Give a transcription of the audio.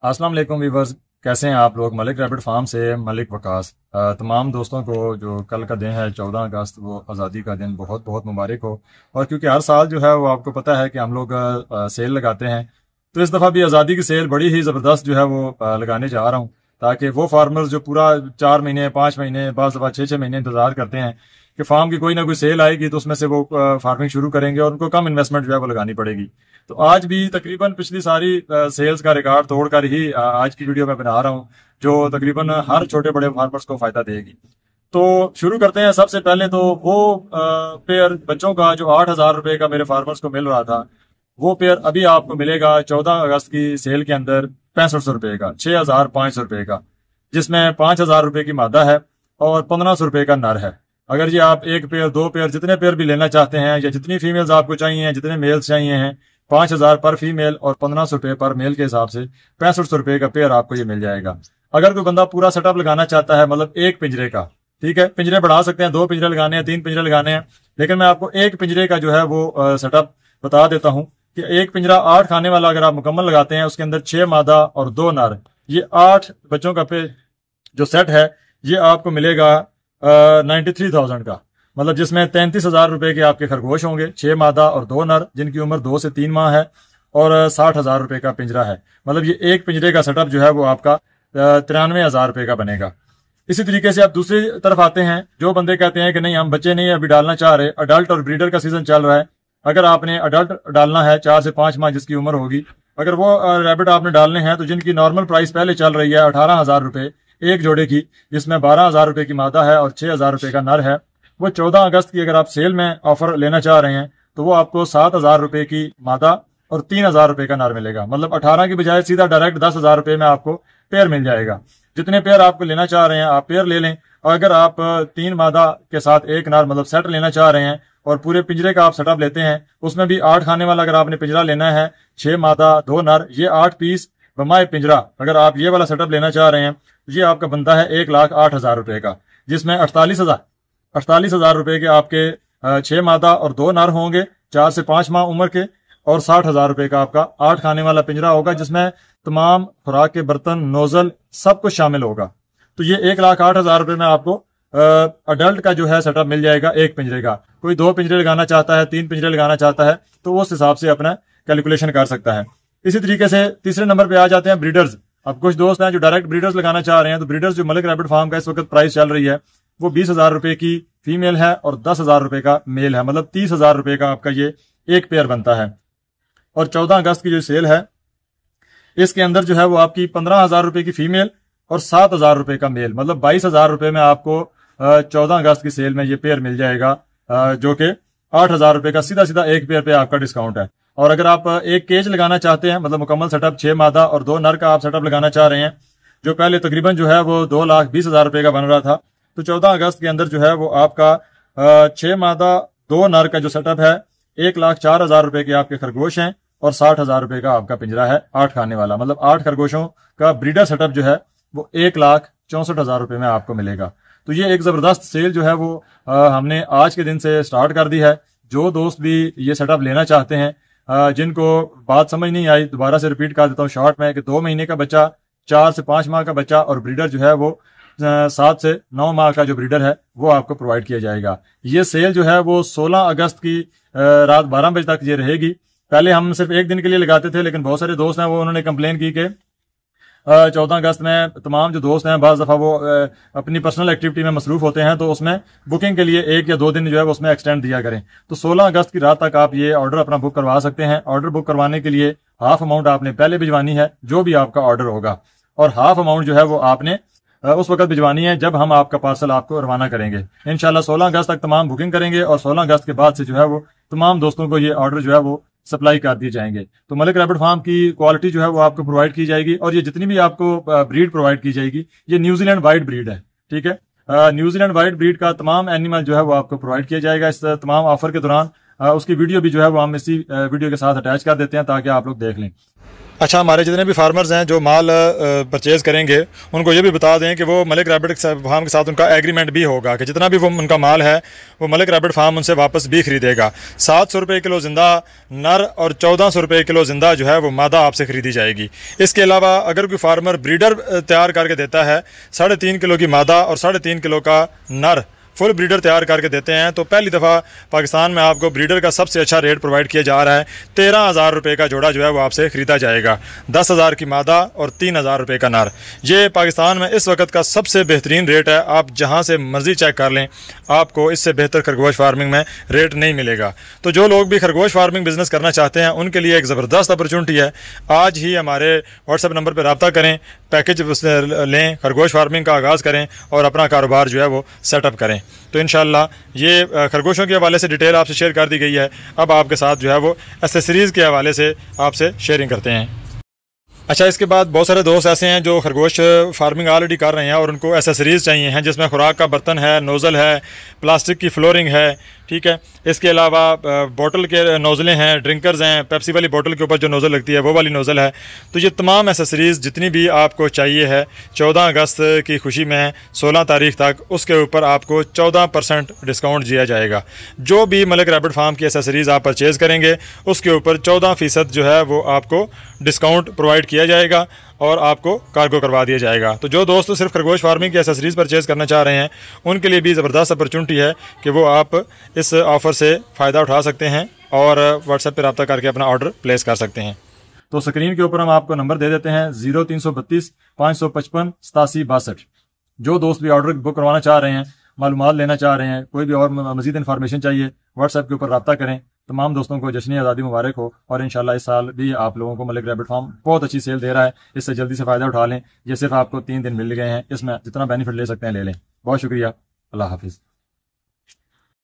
अस्सलाम वालेकुम व्यूवर्स, कैसे हैं आप लोग। मलिक रैबिट फार्म से मलिक वकास। तमाम दोस्तों को जो कल का दिन है 14 अगस्त, वो आज़ादी का दिन बहुत बहुत मुबारक हो। और क्योंकि हर साल जो है वो आपको पता है कि हम लोग सेल लगाते हैं, तो इस दफ़ा भी आज़ादी की सेल बड़ी ही ज़बरदस्त जो है वो लगाने जा रहा हूँ, ताकि वो फार्मर्स जो पूरा 4 महीने 5 महीने बाज़ दफ़ा 6 महीने इंतज़ार करते हैं कि फार्म की कोई ना कोई सेल आएगी तो उसमें से वो फार्मिंग शुरू करेंगे और उनको कम इन्वेस्टमेंट जो है वो लगानी पड़ेगी। तो आज भी तकरीबन पिछली सारी सेल्स का रिकॉर्ड तोड़कर ही आज की वीडियो में बना रहा हूँ, जो तकरीबन हर छोटे बड़े फार्मर्स को फायदा देगी। तो शुरू करते हैं। सबसे पहले तो वो पेयर बच्चों का जो 8,000 रुपए का मेरे फार्मर्स को मिल रहा था, वो पेयर अभी आपको मिलेगा 14 अगस्त की सेल के अंदर 6500 रुपए का, 6,500 रुपए का, जिसमें 5,000 रुपए की मादा है और 1,500 रुपए का नर है। अगर ये आप एक पेयर, दो पेयर, जितने पेयर भी लेना चाहते हैं, या जितनी फीमेल्स आपको चाहिए, जितने मेल्स चाहिए हैं, 5,000 पर फीमेल और 1,500 रुपए पर मेल के हिसाब से 6500 रुपए का पेयर आपको ये मिल जाएगा। अगर कोई बंदा पूरा सेटअप लगाना चाहता है, मतलब एक पिंजरे का, ठीक है, पिंजरे बढ़ा सकते हैं, 2 पिंजरे लगाने हैं, 3 पिंजरे लगाने हैं, लेकिन मैं आपको एक पिंजरे का जो है वो सेटअप बता देता हूँ कि एक पिंजरा 8 खाने वाला अगर आप मुकम्मल लगाते हैं, उसके अंदर 6 मादा और 2 नर, ये 8 बच्चों का जो सेट है ये आपको मिलेगा 93,000 का, मतलब जिसमें 33,000 रुपए के आपके खरगोश होंगे, 6 मादा और 2 नर, जिनकी उम्र 2 से 3 माह है, और 60,000 रुपए का पिंजरा है। मतलब ये एक पिंजरे का सेटअप जो है वो आपका 93,000 रुपए का बनेगा। इसी तरीके से आप दूसरी तरफ आते हैं, जो बंदे कहते हैं कि नहीं हम बच्चे नहीं अभी डालना चाह रहे, अडल्ट और ब्रीडर का सीजन चल रहा है, अगर आपने अडल्ट डालना है 4 से 5 माह जिसकी उम्र होगी, अगर वो रैबिट आपने डालने हैं, तो जिनकी नॉर्मल प्राइस पहले चल रही है 18,000 रुपए एक जोड़े की, जिसमें 12,000 रुपए की मादा है और 6,000 रुपए का नर है, वो 14 अगस्त की अगर आप सेल में ऑफर लेना चाह रहे हैं तो वो आपको 7,000 रुपए की मादा और 3,000 रुपए का नर मिलेगा। मतलब 18 की बजाय सीधा डायरेक्ट 10,000 रुपए में आपको पेयर मिल जाएगा। जितने पेयर आपको लेना चाह रहे हैं आप पेयर ले लें, और अगर आप 3 मादा के साथ एक नर मतलब सेट लेना चाह रहे हैं और पूरे पिंजरे का आप सेटअप लेते हैं, उसमें भी 8 खाने वाला अगर आपने पिंजरा लेना है, 6 मादा 2 नर, ये 8 पीस बमाए पिंजरा, अगर आप ये वाला सेटअप लेना चाह रहे हैं, ये आपका बनता है 1,08,000 रुपए का, जिसमें 48,000 रुपए के आपके 6 मादा और 2 नर होंगे 4 से 5 माह उम्र के, और 60,000 रुपए का आपका 8 खाने वाला पिंजरा होगा, जिसमें तमाम खुराक के बर्तन, नोजल सब कुछ शामिल होगा। तो ये 1,08,000 रुपए में आपको अडल्ट का जो है सेटअप मिल जाएगा एक पिंजरे का। कोई 2 पिंजरे लगाना चाहता है, 3 पिंजरे लगाना चाहता है, तो उस हिसाब से अपना कैलकुलेशन कर सकता है। इसी तरीके से तीसरे नंबर पे आ जाते हैं ब्रीडर्स। अब कुछ दोस्त हैं जो डायरेक्ट ब्रीडर्स लगाना चाह रहे हैं, तो ब्रीडर्स जो मलिक रैबिट फार्म का इस वक्त प्राइस चल रही है वो 20,000 रुपए की फीमेल है और 10,000 रुपए का मेल है, मतलब 30,000 रुपए का आपका ये एक पेयर बनता है। और 14 अगस्त की जो सेल है इसके अंदर जो है वो आपकी 15,000 रुपए की फीमेल और 7,000 रुपए का मेल, मतलब 22,000 रुपए में आपको 14 अगस्त की सेल में ये पेयर मिल जाएगा, जो कि 8,000 रुपए का सीधा सीधा एक पेयर पे आपका डिस्काउंट है। और अगर आप एक केज लगाना चाहते हैं, मतलब मुकम्मल सेटअप 6 मादा और 2 नर का आप सेटअप लगाना चाह रहे हैं, जो पहले तकरीबन जो है वो 2,20,000 रुपए का बन रहा था, तो 14 अगस्त के अंदर जो है वो आपका 6 मादा 2 नर का जो सेटअप है 1,04,000 रुपए के आपके खरगोश हैं और 60,000 रुपए का आपका पिंजरा है 8 खाने वाला, मतलब 8 खरगोशों का ब्रीडर सेटअप जो है वो 1,64,000 रुपए में आपको मिलेगा। तो ये एक जबरदस्त सेल जो है वो हमने आज के दिन से स्टार्ट कर दी है। जो दोस्त भी ये सेटअप लेना चाहते हैं, जिनको बात समझ नहीं आई, दोबारा से रिपीट कर देता हूँ शॉर्ट में, कि 2 महीने का बच्चा, 4 से 5 माह का बच्चा और ब्रीडर जो है वो 7 से 9 माह का जो ब्रीडर है वो आपको प्रोवाइड किया जाएगा। ये सेल जो है वो 16 अगस्त की रात 12 बजे तक ये रहेगी। पहले हम सिर्फ एक दिन के लिए लगाते थे, लेकिन बहुत सारे दोस्त हैं वो उन्होंने कंप्लेन की कि 14 अगस्त में तमाम जो दोस्त हैं बाज़ दफ़ा वो अपनी पर्सनल एक्टिविटी में मसरूफ होते हैं, तो उसमें बुकिंग के लिए 1 या 2 दिन जो है वो उसमें एक्सटेंड दिया करें। तो 16 अगस्त की रात तक आप ये ऑर्डर अपना बुक करवा सकते हैं। ऑर्डर बुक करवाने के लिए हाफ अमाउंट आपने पहले भिजवानी है, जो भी आपका ऑर्डर होगा, और हाफ अमाउंट जो है वो आपने उस वक्त भिजवानी है जब हम आपका पार्सल आपको रवाना करेंगे। इंशाल्लाह 16 अगस्त तक तमाम बुकिंग करेंगे और 16 अगस्त के बाद से जो है वो तमाम दोस्तों को ये ऑर्डर जो है वो सप्लाई कर दिए जाएंगे। तो मलिक रैबिट फार्म की क्वालिटी जो है वो आपको प्रोवाइड की जाएगी, और ये जितनी भी आपको ब्रीड प्रोवाइड की जाएगी ये न्यूजीलैंड वाइट ब्रीड है, ठीक है। न्यूजीलैंड वाइट ब्रीड का तमाम एनिमल जो है वो आपको प्रोवाइड किया जाएगा इस तमाम ऑफर के दौरान। उसकी वीडियो भी जो है वो हम इसी वीडियो के साथ अटैच कर देते हैं ताकि आप लोग देख लें। اچھا، ہمارے جتنے بھی فارمرز ہیں جو مال پرچیز کریں گے ان کو یہ بھی بتا دیں کہ وہ ملک ریبٹ فارم کے ساتھ ان کا ایگریمنٹ بھی ہوگا کہ جتنا بھی وہ ان کا مال ہے وہ ملک ریبٹ فارم ان سے واپس بھی خریدے گا. 700 روپے کلو زندہ نر اور 1400 روپے کلو زندہ جو ہے وہ مادہ آپ سے خریدی جائے گی. اس کے علاوہ اگر کوئی فارمر بریڈر تیار کر کے دیتا ہے 3.5 کلو کی مادہ اور 3.5 کلو کا نر فل بریڈر تیار کر کے دیتے ہیں تو پہلی دفعہ پاکستان میں آپ کو بریڈر کا سب سے اچھا ریٹ پرووائڈ کیا جا رہا ہے. 13,000 روپے کا جوڑا جو ہے وہ آپ سے خریدا جائے گا. 10,000 کی مادہ اور 3,000 روپے کا نر. یہ پاکستان میں اس وقت کا سب سے بہترین ریٹ ہے. آپ جہاں سے مرضی چیک کر لیں آپ کو اس سے بہتر خرگوش فارمنگ میں ریٹ نہیں ملے گا. تو جو لوگ بھی خرگوش فارمنگ بزنس کرنا چاہتے ہیں ان کے لیے ایک زبردست اپرچونٹی ہے. آج ہی ہمارے واٹس ایپ نمبر پہ رابطہ کریں, پیکج لیں, خرگوش فارمنگ کا آغاز کریں اور اپنا کاروبار جو ہے وہ سیٹ اپ کریں. تو انشاءاللہ یہ خرگوشوں کے حوالے سے ڈیٹیل آپ سے شیئر کر دی گئی ہے. اب آپ کے ساتھ جو ہے وہ ایسیسریز کے حوالے سے آپ سے شیئرنگ کرتے ہیں. اچھا, اس کے بعد بہت سارے دوست ایسے ہیں جو خرگوش فارمنگ آلریڈی کر رہے ہیں اور ان کو ایسیسریز چاہیے ہیں جس میں خوراک کا برتن ہے, نوزل ہے, پلاسٹک کی فلورنگ ہے, ٹھیک ہے. اس کے علاوہ بوٹل کے نوزلیں ہیں, ڈرنکرز ہیں, پیپسی والی بوٹل کے اوپر جو نوزل لگتی ہے وہ والی نوزل ہے. تو یہ تمام ایسیسریز جتنی بھی آپ کو چاہیے ہے 14 اگست کی خوشی میں 16 تاریخ تک اس کے اوپر آپ کو 14% ڈسکاؤنٹ دیا جائے گا. جو بھی ملک ریبٹ فارم کی ایسیسریز آپ پرچیز کریں گے اس کے اوپر 14% جو ہے وہ آپ کو ڈسکاؤنٹ پرووائڈ کیا جائے گا اور آپ کو کارگو کروا دیا جائے گا. تو جو دوست صرف خرگوش فارمنگ کی ایسیسریز پرچیز کرنا چاہ رہے ہیں ان کے لیے بھی زبردست اپرچونٹی ہے کہ وہ آپ اس آفر سے فائدہ اٹھا سکتے ہیں اور واٹس ایپ پہ رابطہ کر کے اپنا آرڈر پلیس کر سکتے ہیں. تو سکرین کے اوپر ہم آپ کو نمبر دے دیتے ہیں 0332 555 8762. جو دوست بھی آرڈر بک کروانا چاہ رہے ہیں, معلومات لینا چاہ رہے ہیں, کوئی بھی اور مزید انفارمیشن چاہیے, واٹس ایپ کے اوپر رابطہ کریں. تمام دوستوں کو جشن آزادی مبارک ہو اور انشاءاللہ اس سال بھی آپ لوگوں کو ملک ریبٹ فارم بہت اچھی سیل دے رہا ہے. اس سے جلدی سے فائدہ اٹھا لیں. یہ صرف آپ کو 3 دن مل گئے ہیں, اس میں جتنا بینیفٹ لے سکتے ہیں لے لیں. بہت شکریہ, اللہ حافظ.